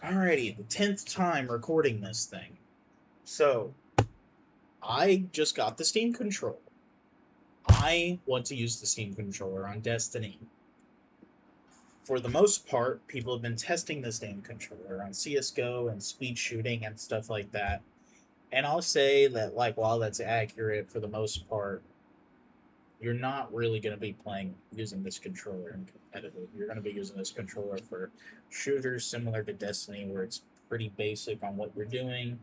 Alrighty, the 10th time recording this thing. So, I just got the Steam controller. I want to use the Steam controller on Destiny. For the most part, people have been testing the Steam controller on CSGO and speed shooting and stuff like that. And I'll say that, like, while that's accurate for the most part, you're not really going to be playing using this controller in competitive. You're going to be using this controller for shooters similar to Destiny, where it's pretty basic on what you're doing,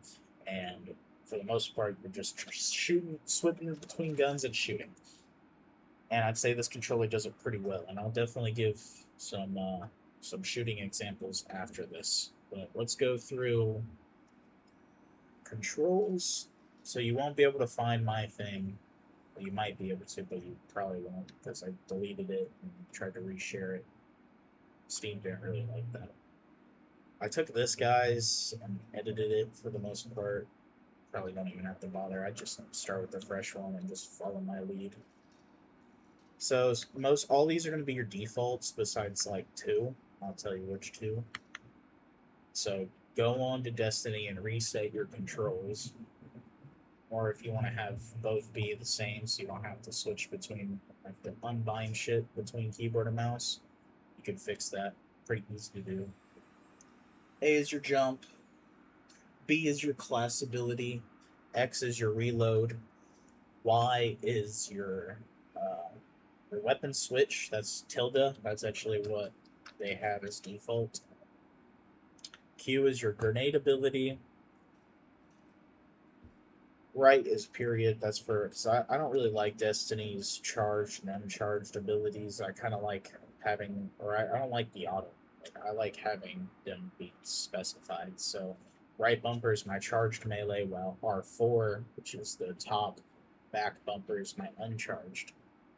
and for the most part, you're just shooting, switching between guns and shooting. And I'd say this controller does it pretty well. And I'll definitely give some shooting examples after this. But let's go through controls. So you won't be able to find my thing. You might be able to, but you probably won't because I deleted it and tried to reshare it. Steam didn't really like that. I took this guy's and edited it for the most part. Probably don't even have to bother. I just start with the fresh one and just follow my lead. So most all these are going to be your defaults besides like two. I'll tell you which two. So go on to Destiny and reset your controls. Or if you want to have both be the same so you don't have to switch between, like, the unbind shit between keyboard and mouse, you can fix that. Pretty easy to do. A is your jump, B is your class ability, X is your reload, Y is your weapon switch. That's tilde. That's actually what they have as default. Q is your grenade ability. Right is period. That's for because I don't really like Destiny's charged and uncharged abilities. I kind of like having, or I don't like the auto. I like having them be specified. So right bumper is my charged melee, while R4, which is the top back bumper, is my uncharged.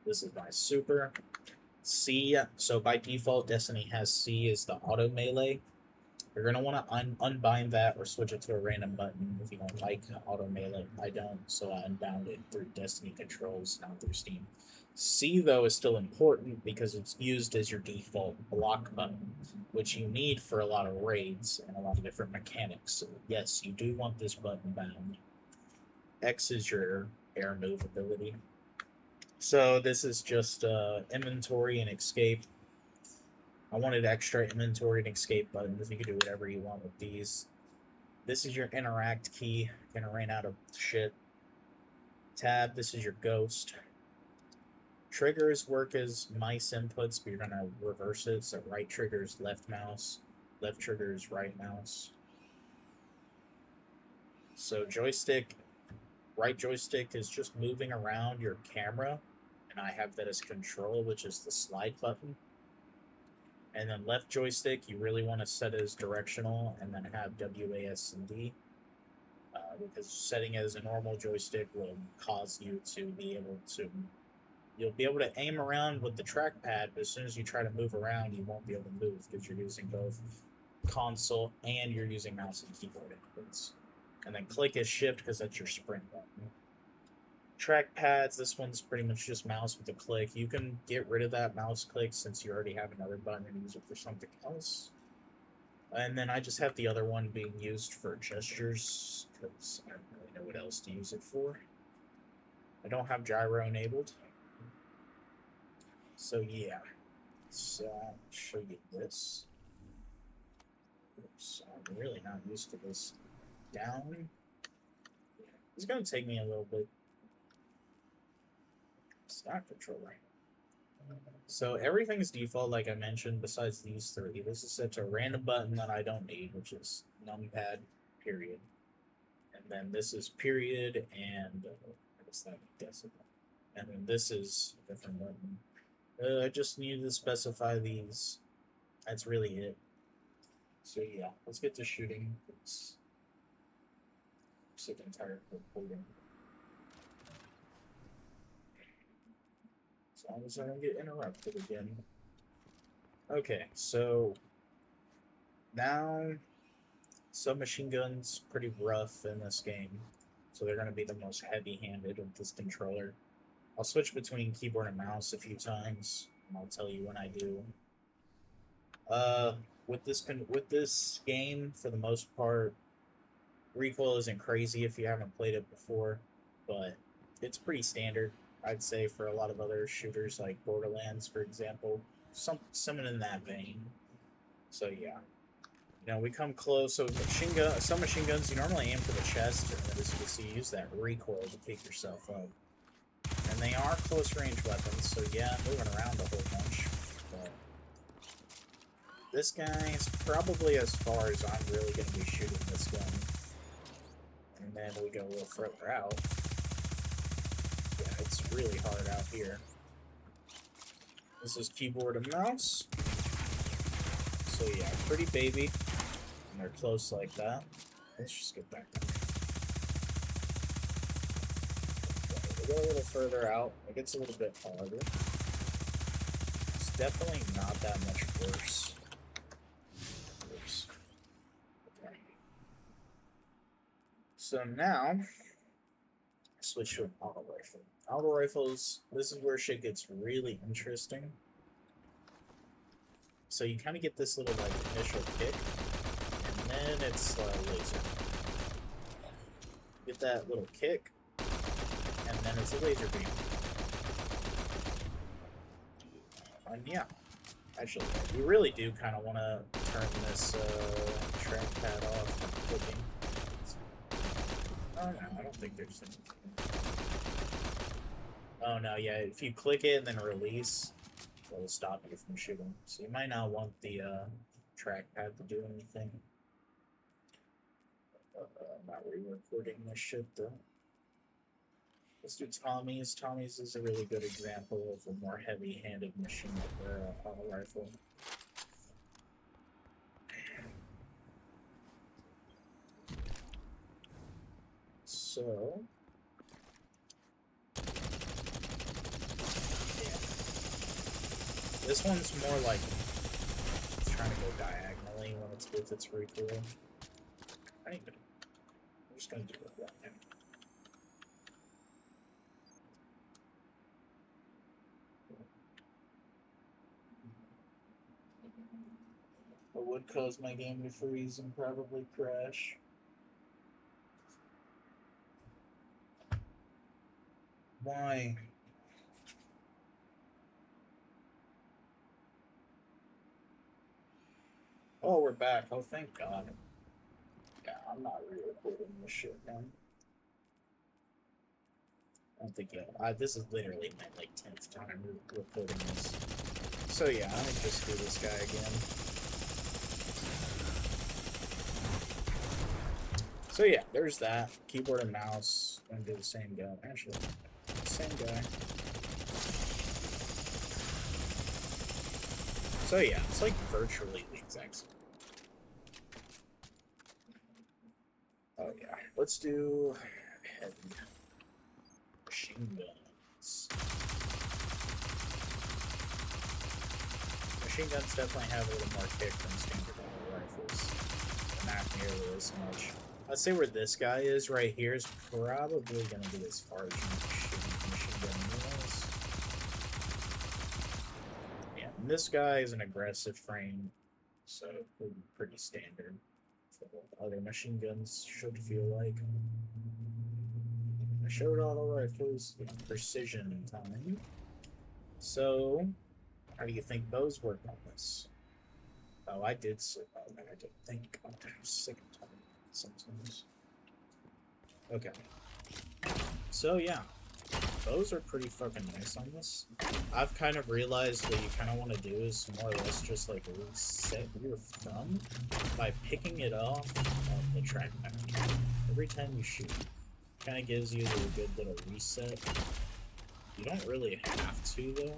This is my super. C, so by default, Destiny has C as the auto melee. You're going to want to unbind that or switch it to a random button if you don't like auto melee. I don't, so I unbound it through Destiny controls, not through Steam. C, though, is still important because it's used as your default block button, which you need for a lot of raids and a lot of different mechanics. So, yes, you do want this button bound. X is your air move ability. So this is just inventory and escape. I wanted extra inventory and escape buttons. You can do whatever you want with these. This is your interact key. Gonna ran out of shit. Tab, this is your ghost. Triggers work as mice inputs, but you're gonna reverse it. So right trigger is left mouse, left trigger is right mouse. So joystick, right joystick is just moving around your camera, and I have that as control, which is the slide button. And then left joystick, you really want to set as directional, and then have WASD. Because setting it as a normal joystick will cause you to be able to, you'll be able to aim around with the trackpad, but as soon as you try to move around, you won't be able to move because you're using both console and you're using mouse and keyboard inputs. And then click is shift because that's your sprint button. Trackpads, this one's pretty much just mouse with a click. You can get rid of that mouse click since you already have another button and use it for something else. And then I just have the other one being used for gestures because I don't really know what else to use it for. I don't have gyro enabled. So yeah, so I'll show you this. Oops, I'm really not used to this. Down. It's gonna take me a little bit. Stock controller. So everything's default, like I mentioned, besides these three. This is set to a random button that I don't need, which is numpad, period. And then this is period, and what is that decimal? And then this is a different button. I just need to specify these. That's really it. So yeah, let's get to shooting. It's sick and tired of recording. As long as I don't get interrupted again. Okay, so now submachine guns pretty rough in this game, so they're going to be the most heavy-handed with this controller. I'll switch between keyboard and mouse a few times, and I'll tell you when I do. Uh, with this game, for the most part, recoil isn't crazy if you haven't played it before, but it's pretty standard, I'd say, for a lot of other shooters like Borderlands, for example. Something in that vein. So yeah. You know, we come close. So some machine guns, you normally aim for the chest, and as you can see, use that recoil to pick yourself up. And they are close range weapons, so yeah, moving around a whole bunch. But this guy is probably as far as I'm really going to be shooting this gun. And then we go a little further out. Yeah, it's really hard out here. This is keyboard and mouse. So yeah, pretty baby. And they're close like that. Let's just get back down. Okay, we go a little further out. It gets a little bit harder. It's definitely not that much worse. Oops. Okay. So now, switch to an auto rifle. Auto rifles, this is where shit gets really interesting. So you kind of get this little like initial kick, and then it's laser. Get that little kick, and then it's a laser beam. And yeah, actually, you really do kind of want to turn this trackpad off and clicking. Oh no, I don't think there's anything. Oh no, yeah, if you click it and then release, it'll stop you from shooting. So you might not want the trackpad to do anything. I'm not re-recording this shit though. Let's do Tommy's. Tommy's is a really good example of a more heavy-handed machine or auto rifle. So, yeah. This one's more like trying to go diagonally when it's with its recoil. I'm just gonna do it right now. It would cause my game to freeze and probably crash. Why? Oh, we're back. Oh, thank God. Yeah, I'm not re-recording this shit, man. I don't think this is literally my like 10th time recording this. So yeah, I'm gonna just do this guy again. So yeah, there's that. Keyboard and mouse. I'm gonna do the same guy. Actually, same guy. So yeah, it's like virtually the exact same. Oh yeah, let's do heavy machine guns. Machine guns definitely have a little more kick than standard auto rifles. Not nearly as much. I'd say where this guy is right here is probably going to be as far as machine gun is. Yeah, and this guy is an aggressive frame, so pretty standard for what other machine guns should feel like. I showed auto rifles, precision time. So, how do you think those work on this? Oh, I did. I didn't think. I'm sick of talking sometimes. Okay. So yeah, those are pretty fucking nice on this. I've kind of realized what you kind of want to do is more or less just like reset your thumb by picking it off of the trackpad every time you shoot. Kind of gives you a good little reset. You don't really have to though.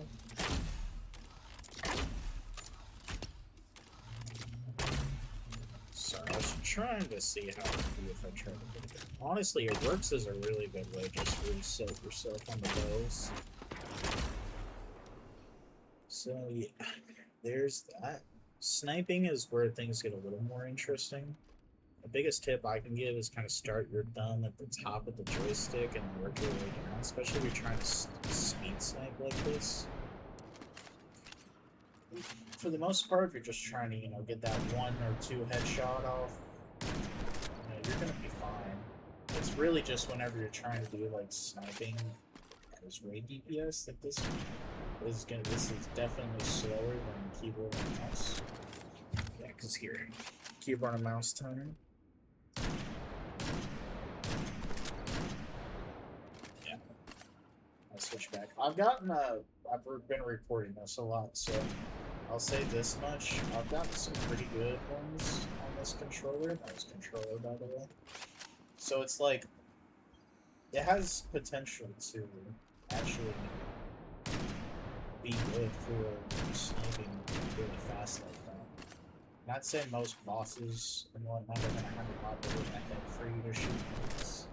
Sorry, I was trying to see how it would be if I tried to put it. Honestly, it works as a really good way just to reset yourself on the bows. So yeah, there's that. Sniping is where things get a little more interesting. The biggest tip I can give is kind of start your thumb at the top of the joystick and work your way down, especially if you're trying to speed snipe like this. for the most part, if you're just trying to, get that 1 or 2 headshot off, you're gonna be fine. It's really just whenever you're trying to do like sniping as ray DPS that this is definitely slower than keyboard and mouse. Yeah, because here, keyboard and mouse time. Yeah, I'll switch back. I've been reporting this a lot, so I'll say this much. I've gotten some pretty good ones on this controller. Nice controller, by the way. So it's like, it has potential to actually be good for sniping really fast like that. Not saying most bosses and whatnot are gonna have a lot of method for you to shoot things.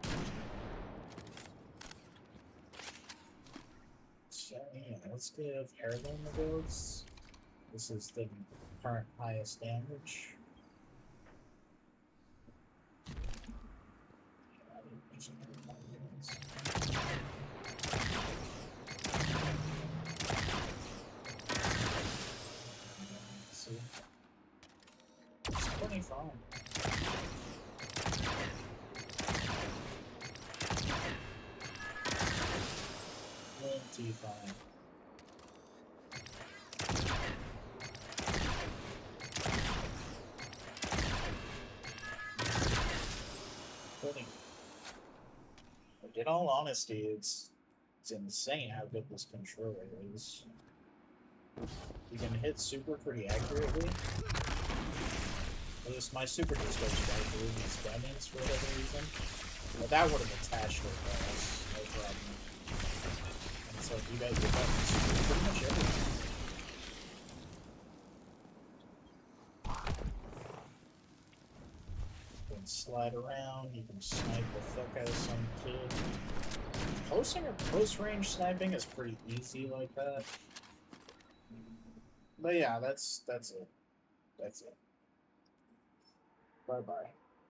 So yeah, let's give Heirloom the builds. This is the current highest damage. See? It's plenty fun. Plenty fun. But in all honesty, it's insane how good this controller is. You can hit super pretty accurately. At least my super just goes right through these dummies for whatever reason. But that would have attached it, that's no problem. And so you guys get buttons pretty much everything. You can slide around, you can snipe the fuck out of some kid. Close range sniping is pretty easy like that. But yeah, that's it. That's it. Bye bye.